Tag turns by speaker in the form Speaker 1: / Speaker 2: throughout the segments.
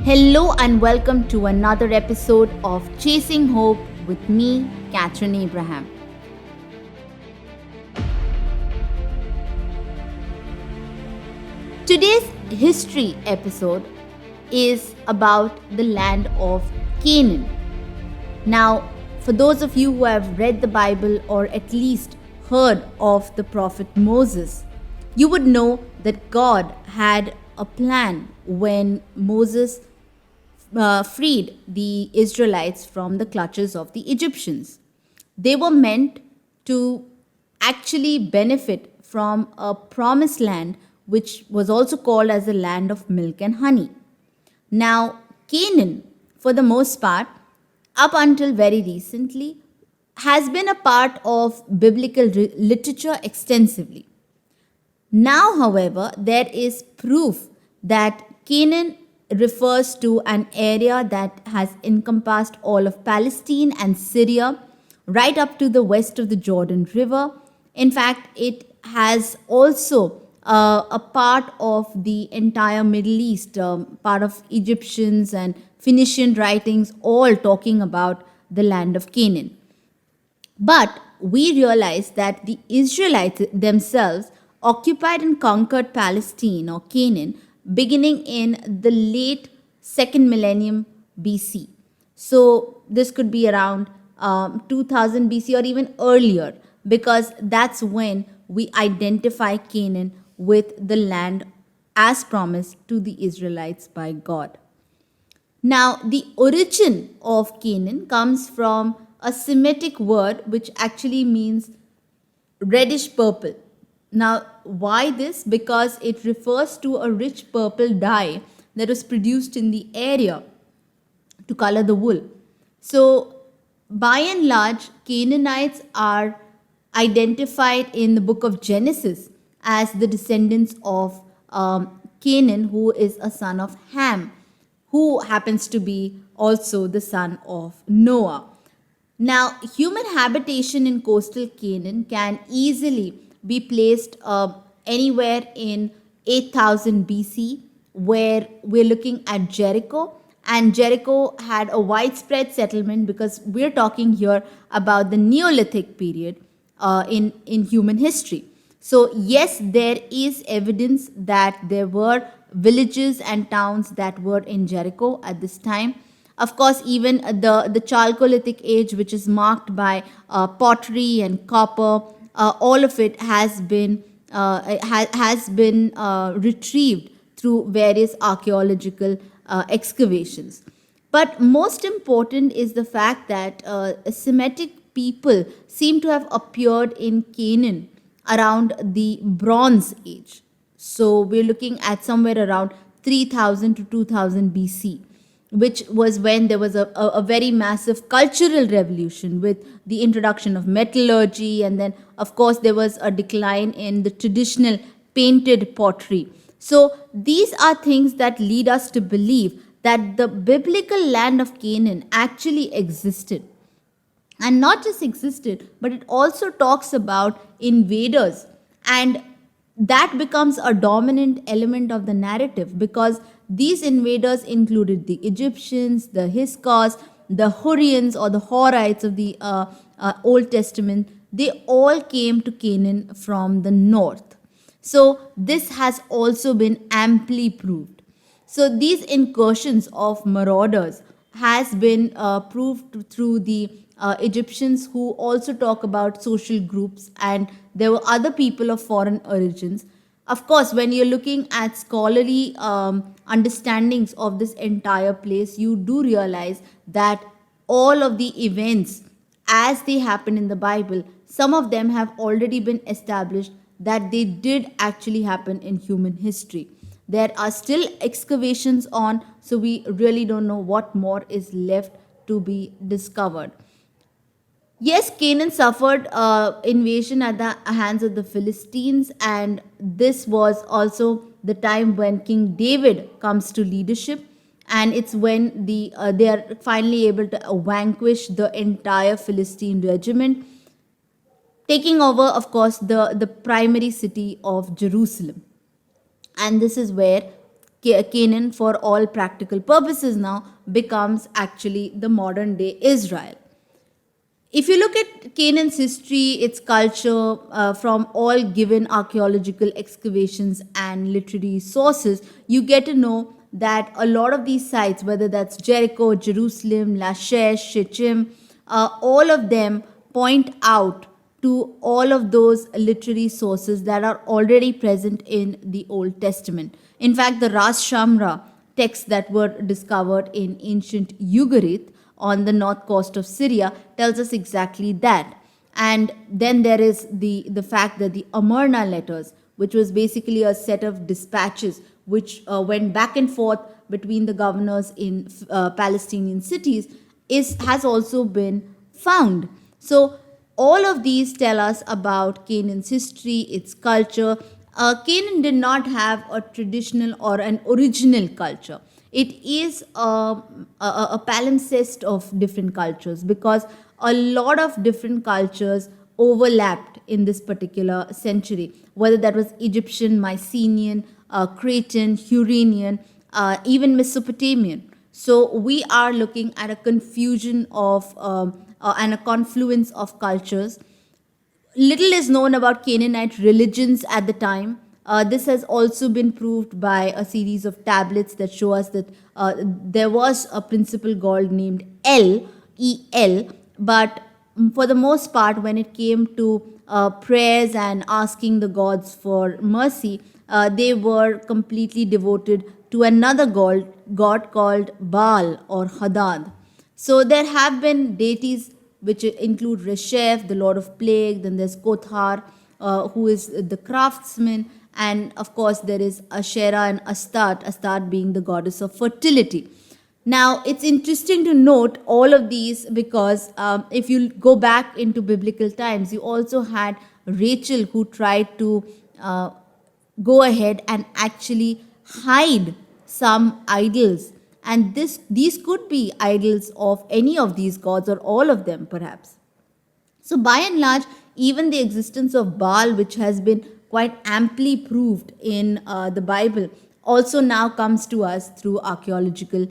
Speaker 1: Hello and welcome to another episode of Chasing Hope with me, Catherine Abraham. Today's history episode is about the land of Canaan. Now, for those of you who have read the Bible or at least heard of the prophet Moses, you would know that God had a plan when Moses freed the Israelites from the clutches of the Egyptians. They were meant to actually benefit from a promised land, which was also called as the land of milk and honey. Now, Canaan, for the most part, up until very recently, has been a part of biblical literature extensively. Now, however, there is proof that Canaan refers to an area that has encompassed all of Palestine and Syria, right up to the west of the Jordan River. In fact, it has also a part of the entire Middle East, part of Egyptians and Phoenician writings, all talking about the land of Canaan. But we realize that the Israelites themselves occupied and conquered Palestine or Canaan beginning in the late second millennium BC. So this could be around 2000 BC or even earlier, because that's when we identify Canaan with the land as promised to the Israelites by God. Now, the origin of Canaan comes from a Semitic word which actually means reddish purple. Now, why this? Because it refers to a rich purple dye that was produced in the area to color the wool. So, by and large, Canaanites are identified in the book of Genesis as the descendants of Canaan, who is a son of Ham, who happens to be also the son of Noah. Now, human habitation in coastal Canaan can easily be placed anywhere in 8000 BC, where we're looking at Jericho. And Jericho had a widespread settlement because we're talking here about the Neolithic period in human history. So, yes, there is evidence that there were villages and towns that were in Jericho at this time. Of course, even the Chalcolithic age, which is marked by pottery and copper, all of it has been retrieved through various archaeological excavations. But most important is the fact that Semitic people seem to have appeared in Canaan around the Bronze Age. So we're looking at somewhere around 3000 to 2000 BC, which was when there was a very massive cultural revolution with the introduction of metallurgy. And then, of course, there was a decline in the traditional painted pottery. So these are things that lead us to believe that the biblical land of Canaan actually existed. And not just existed, but it also talks about invaders. And that becomes a dominant element of the narrative, because these invaders included the Egyptians, the Hyksos, the Hurrians or the Horites of the Old Testament. They all came to Canaan from the north. So this has also been amply proved. So these incursions of marauders has been proved through the Egyptians, who also talk about social groups, and there were other people of foreign origins. Of course, when you're looking at scholarly understandings of this entire place, you do realize that all of the events as they happen in the Bible, some of them have already been established that they did actually happen in human history. There are still excavations on, so we really don't know what more is left to be discovered. Yes, Canaan suffered invasion at the hands of the Philistines, and this was also the time when King David comes to leadership, and it's when they are finally able to vanquish the entire Philistine regiment, taking over, of course, the primary city of Jerusalem. And this is where Canaan, for all practical purposes now, becomes actually the modern day Israel. If you look at Canaan's history, its culture, from all given archaeological excavations and literary sources, you get to know that a lot of these sites, whether that's Jericho, Jerusalem, Lachish, Shechem, all of them point out to all of those literary sources that are already present in the Old Testament. In fact, the Ras Shamra texts that were discovered in ancient Ugarit on the north coast of Syria tells us exactly that. And then there is the fact that the Amarna letters, which was basically a set of dispatches which went back and forth between the governors in Palestinian cities, has also been found. So all of these tell us about Canaan's history, its culture. Canaan did not have a traditional or an original culture. It is a palimpsest of different cultures, because a lot of different cultures overlapped in this particular century, whether that was Egyptian, Mycenaean, Cretan, Huronian, even Mesopotamian. So we are looking at a confusion of and a confluence of cultures. Little is known about Canaanite religions at the time. This has also been proved by a series of tablets that show us that there was a principal god named El, but for the most part, when it came to prayers and asking the gods for mercy, they were completely devoted to another god called Baal or Hadad. So there have been deities which include Resheph, the lord of plague. Then there's Kothar, who is the craftsman. And of course, there is Asherah and Astarte being the goddess of fertility. Now, it's interesting to note all of these because if you go back into biblical times, you also had Rachel, who tried to go ahead and actually hide some idols. And these could be idols of any of these gods or all of them, perhaps. So, by and large, even the existence of Baal, which has been quite amply proved in the Bible, also now comes to us through archaeological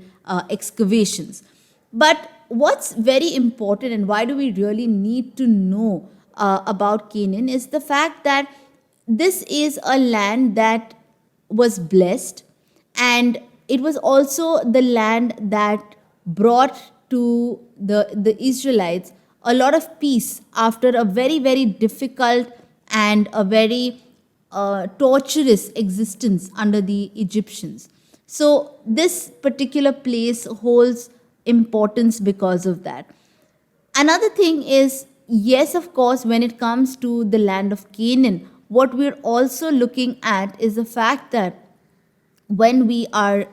Speaker 1: excavations. But what's very important, and why do we really need to know about Canaan, is the fact that this is a land that was blessed, and it was also the land that brought to the Israelites a lot of peace after a very, very difficult and a very torturous existence under the Egyptians. So, this particular place holds importance because of that. Another thing is, yes, of course, when it comes to the land of Canaan, what we're also looking at is the fact that when we are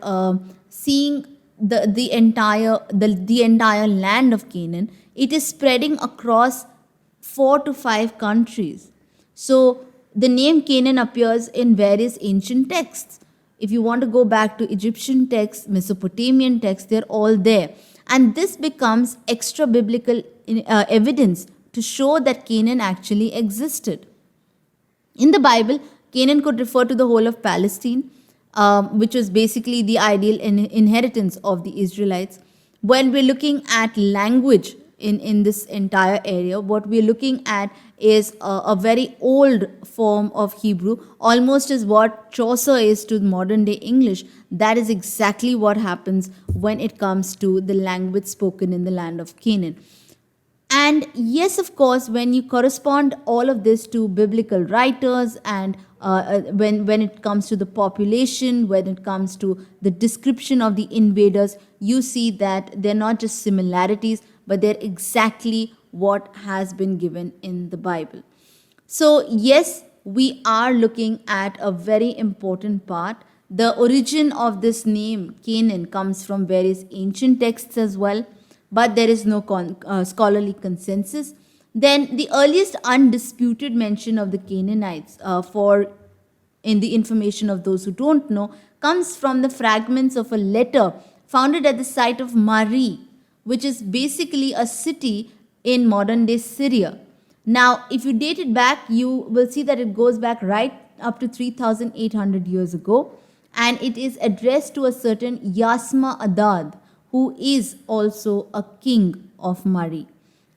Speaker 1: seeing the entire land of Canaan, it is spreading across 4 to 5 countries. So the name Canaan appears in various ancient texts. If you want to go back to Egyptian texts, Mesopotamian texts, they're all there. And this becomes extra biblical evidence to show that Canaan actually existed. In the Bible, Canaan could refer to the whole of Palestine, which was basically the ideal inheritance of the Israelites. When we're looking at language in this entire area, what we're looking at is a very old form of Hebrew, almost as what Chaucer is to modern day English. That is exactly what happens when it comes to the language spoken in the land of Canaan. And yes, of course, when you correspond all of this to biblical writers, and when it comes to the population, when it comes to the description of the invaders, you see that they're not just similarities, but they're exactly what has been given in the Bible. So, yes, we are looking at a very important part. The origin of this name, Canaan, comes from various ancient texts as well, but there is no scholarly consensus. Then the earliest undisputed mention of the Canaanites, for in the information of those who don't know, comes from the fragments of a letter founded at the site of Mari, which is basically a city in modern day Syria. Now, if you date it back, you will see that it goes back right up to 3,800 years ago. and it is addressed to a certain Yasma Adad, who is also a king of Mari.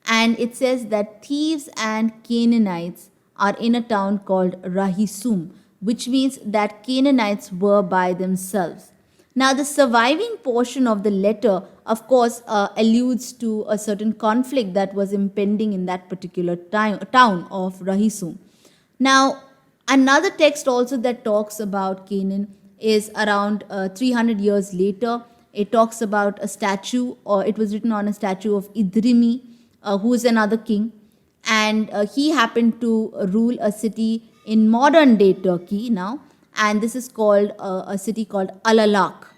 Speaker 1: And it says that thieves and Canaanites are in a town called Rahisum, which means that Canaanites were by themselves. Now, the surviving portion of the letter, of course, alludes to a certain conflict that was impending in that particular town of Rahisum. Now, another text also that talks about Canaan is around 300 years later. It talks about a statue, or it was written on a statue of Idrimi, who is another king. And he happened to rule a city in modern day Turkey now. And this is called a city called Alalak.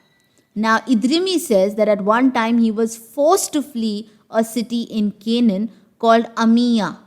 Speaker 1: Now, Idrimi says that at one time he was forced to flee a city in Canaan called Amiya.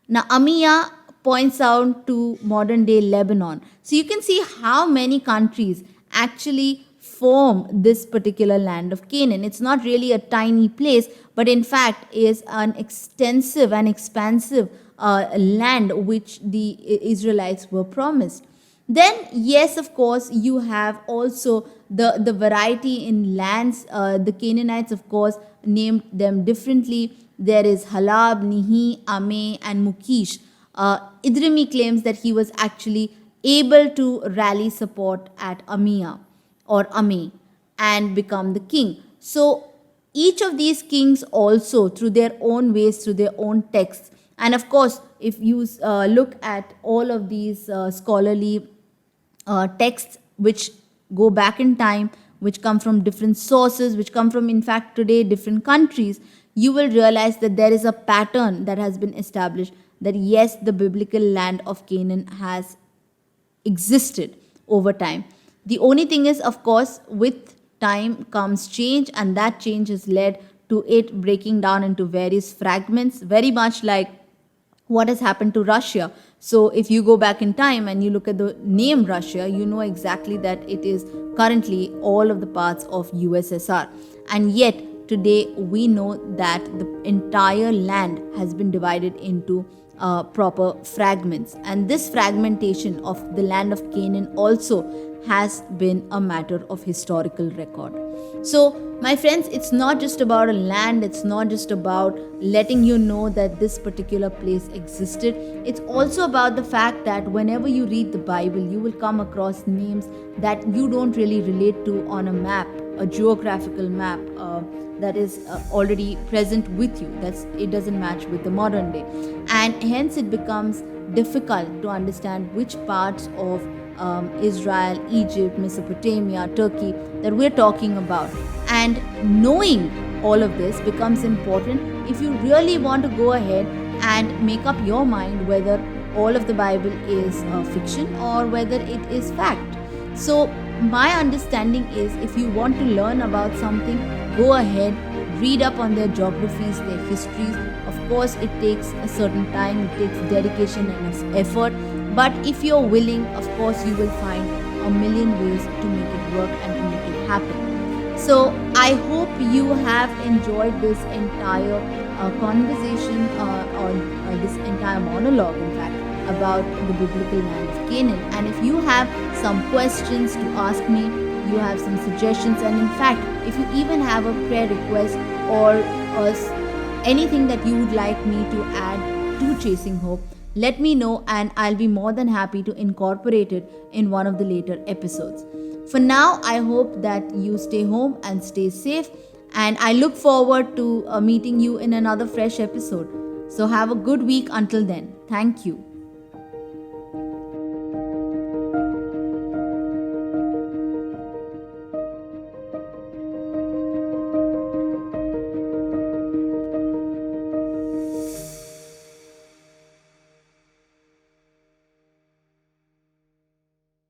Speaker 1: Now, Amiya points out to modern day Lebanon. So, you can see how many countries actually form this particular land of Canaan. It's not really a tiny place, but in fact is an extensive and expansive land which the Israelites were promised. Then, yes, of course, you have also the variety in lands. The Canaanites, of course, named them differently. There is Halab, Nihi, Ame, and Mukish. Idrimi claims that he was actually able to rally support at Amiya or Ame and become the king. So, each of these kings also, through their own ways, through their own texts, and of course, if you look at all of these scholarly texts which go back in time, which come from different sources, which come from, in fact, today, different countries, you will realize that there is a pattern that has been established that yes, the biblical land of Canaan has existed over time. The only thing is, of course, with time comes change, and that change has led to it breaking down into various fragments, very much like what has happened to Russia. So, if you go back in time and you look at the name Russia, you know exactly that it is currently all of the parts of USSR. And yet, today we know that the entire land has been divided into proper fragments. And this fragmentation of the land of Canaan also has been a matter of historical record. So, my friends, it's not just about a land, it's not just about letting you know that this particular place existed. It's also about the fact that whenever you read the Bible, you will come across names that you don't really relate to on a map, a geographical map that is already present with you. It doesn't match with the modern day. And hence it becomes difficult to understand which parts of Israel, Egypt, Mesopotamia, Turkey that we're talking about. And knowing all of this becomes important if you really want to go ahead and make up your mind whether all of the Bible is fiction or whether it is fact. So, my understanding is if you want to learn about something, go ahead, read up on their geographies, their histories. Of course, it takes a certain time, it takes dedication and effort. But if you're willing, of course, you will find a million ways to make it work and to make it happen. So, I hope you have enjoyed this entire conversation or this entire monologue, in fact, about the biblical land of Canaan. And if you have some questions to ask me, you have some suggestions, and in fact, if you even have a prayer request or anything that you would like me to add to Chasing Hope, let me know and I'll be more than happy to incorporate it in one of the later episodes. For now, I hope that you stay home and stay safe, and I look forward to meeting you in another fresh episode. So have a good week until then. Thank you.